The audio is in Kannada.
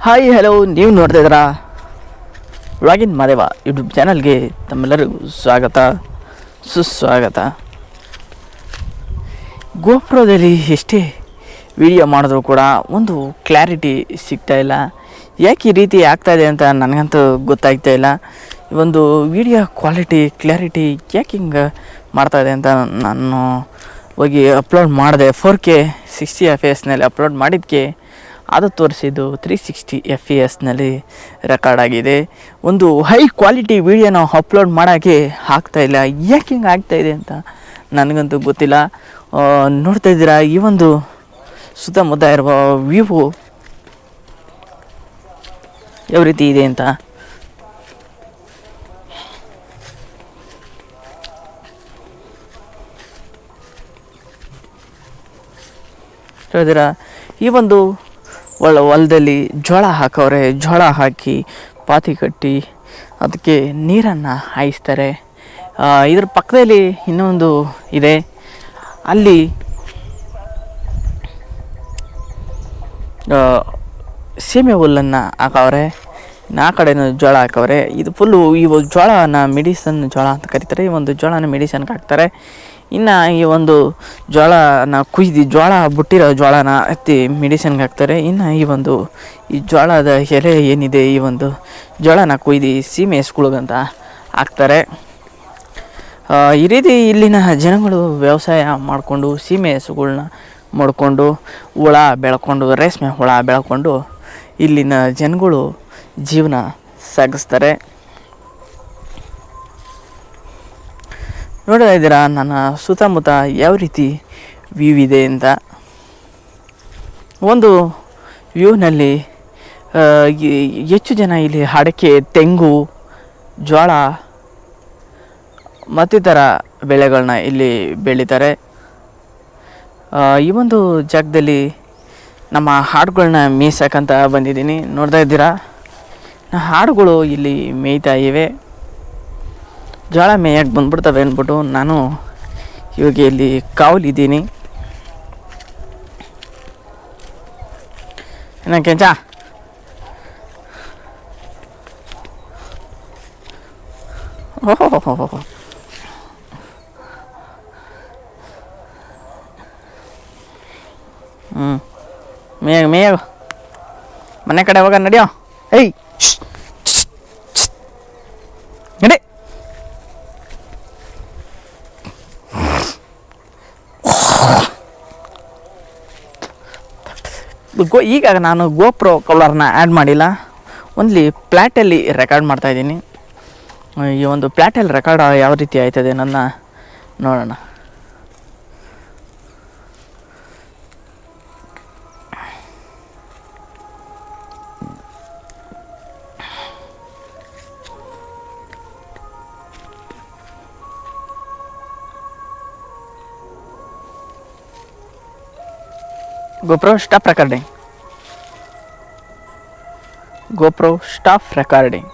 ಹಾಯ್ ಹಲೋ, ನೀವು ನೋಡ್ತಾ ಇದ್ದೀರಾ ವ್ಲಾಗಿನ್ ಮಾದೇವ ಯೂಟ್ಯೂಬ್ ಚಾನಲ್ಗೆ ತಮ್ಮೆಲ್ಲರಿಗೂ ಸ್ವಾಗತ ಸುಸ್ವಾಗತ. ಗೋಪ್ರೋದಲ್ಲಿ ಎಷ್ಟೇ ವಿಡಿಯೋ ಮಾಡಿದ್ರೂ ಕೂಡ ಒಂದು ಕ್ಲಾರಿಟಿ ಸಿಗ್ತಾ ಇಲ್ಲ. ಯಾಕೆ ಈ ರೀತಿ ಆಗ್ತಾಯಿದೆ ಅಂತ ನನಗಂತೂ ಗೊತ್ತಾಗ್ತಾ ಇಲ್ಲ. ಒಂದು ವಿಡಿಯೋ ಕ್ಲಾರಿಟಿ ಯಾಕೆ ಹಿಂಗೆ ಮಾಡ್ತಾಯಿದೆ ಅಂತ ನಾನು ಹೋಗಿ ಅಪ್ಲೋಡ್ ಮಾಡಿದೆ. 4K 60 FPS ಅಪ್ಲೋಡ್ ಮಾಡಿದ್ದಕ್ಕೆ ಅದು ತೋರಿಸಿದ್ದು 360 FPS ರೆಕಾರ್ಡ್ ಆಗಿದೆ. ಒಂದು ಹೈ ಕ್ವಾಲಿಟಿ ವೀಡಿಯೋನ ಅಪ್ಲೋಡ್ ಮಾಡೋಕ್ಕೆ ಆಗ್ತಾಯಿಲ್ಲ. ಯಾಕೆ ಹಿಂಗೆ ಆಗ್ತಾಯಿದೆ ಅಂತ ನನಗಂತೂ ಗೊತ್ತಿಲ್ಲ. ನೋಡ್ತಾ ಇದ್ದೀರಾ, ಈ ಒಂದು ಸುತ್ತಮುತ್ತ ಇರುವ ವ್ಯೂ ಯಾವ ರೀತಿ ಇದೆ ಅಂತ. ಹೇಳಿದಿರಾ, ಈ ಒಂದು ಹೊಲದಲ್ಲಿ ಜೋಳ ಹಾಕವ್ರೆ. ಜೋಳ ಹಾಕಿ ಪಾತಿ ಕಟ್ಟಿ ಅದಕ್ಕೆ ನೀರನ್ನು ಹಾಯಿಸ್ತಾರೆ. ಇದ್ರ ಪಕ್ಕದಲ್ಲಿ ಇನ್ನೊಂದು ಇದೆ, ಅಲ್ಲಿ ಸೀಮೆ ಹುಲ್ಲನ್ನು ಹಾಕವ್ರೆ. ಆ ಕಡೆನೂ ಜೋಳ ಹಾಕವ್ರೆ. ಇದು ಫುಲ್ಲು ಇವು ಜೋಳನ ಮೆಡಿಸನ್ ಜೋಳ ಅಂತ ಕರೀತಾರೆ. ಈ ಒಂದು ಜೋಳನ ಮೆಡಿಸನ್ಗೆ ಹಾಕ್ತಾರೆ. ಇನ್ನು ಈ ಒಂದು ಜೋಳನ ಕುಯ್ದು ಜೋಳ ಬಿಟ್ಟಿರೋ ಜೋಳನ ಎತ್ತಿ ಮೆಡಿಸನ್ಗೆ ಹಾಕ್ತಾರೆ. ಇನ್ನು ಈ ಜೋಳದ ಎಲೆ ಏನಿದೆ, ಈ ಒಂದು ಜೋಳನ ಕುಯ್ದು ಸೀಮೆ ಹಸ್ಗಳ್ಗಂತ ಹಾಕ್ತಾರೆ. ಈ ರೀತಿ ಇಲ್ಲಿನ ಜನಗಳು ವ್ಯವಸಾಯ ಮಾಡಿಕೊಂಡು ಸೀಮೆ ಹಸುಗಳ್ನ ಮಾಡಿಕೊಂಡು ಹುಳ ಬೆಳ್ಕೊಂಡು ರೇಷ್ಮೆ ಹುಳ ಬೆಳ್ಕೊಂಡು ಇಲ್ಲಿನ ಜನಗಳು ಜೀವನ ಸಾಗಿಸ್ತಾರೆ. ನೋಡ್ತಾ ಇದ್ದೀರಾ ನನ್ನ ಸುತ್ತಮುತ್ತ ಯಾವ ರೀತಿ ವ್ಯೂ ಇದೆ ಅಂತ. ಒಂದು ವ್ಯೂನಲ್ಲಿ ಹೆಚ್ಚು ಜನ ಇಲ್ಲಿ ಅಡಿಕೆ, ತೆಂಗು, ಜೋಳ ಮತ್ತಿತರ ಬೆಳೆಗಳನ್ನ ಇಲ್ಲಿ ಬೆಳೀತಾರೆ. ಈ ಒಂದು ಜಾಗದಲ್ಲಿ ನಮ್ಮ ಹಾಡುಗಳನ್ನ ಮೇಯ್ಸಕ್ಕಂತ ಬಂದಿದ್ದೀನಿ. ನೋಡ್ತಾ ಇದ್ದೀರಾ, ಹಾಡುಗಳು ಇಲ್ಲಿ ಮೇಯ್ತಾ ಇವೆ. ಜೋಳ ಮೇಯಕ್ಕೆ ಬಂದ್ಬಿಡ್ತವೆ ಅಂದ್ಬಿಟ್ಟು ನಾನು ಇವಾಗ ಇಲ್ಲಿ ಕಾವಲಿದ್ದೀನಿ. ಏನ ಕೆಂಚ, ಓಹೋ ಮೇಯ ಮನೆ ಕಡೆ ಹೋಗ ನಡಿಯೋ. ಏಯ್ ನಡಿ. ಈಗ ನಾನು ಗೋಪ್ರೋ ಕಲರ್ನ ಆ್ಯಡ್ ಮಾಡಿಲ್ಲ, ಓನ್ಲಿ ಪ್ಲ್ಯಾಟಲ್ಲಿ ರೆಕಾರ್ಡ್ ಮಾಡ್ತಾಯಿದ್ದೀನಿ. ಈ ಒಂದು ಪ್ಲ್ಯಾಟಲ್ಲಿ ರೆಕಾರ್ಡ್ ಯಾವ ರೀತಿ ಆಯ್ತದೆ ನನ್ನ ನೋಡೋಣ. GoPro stop recording. GoPro stop recording.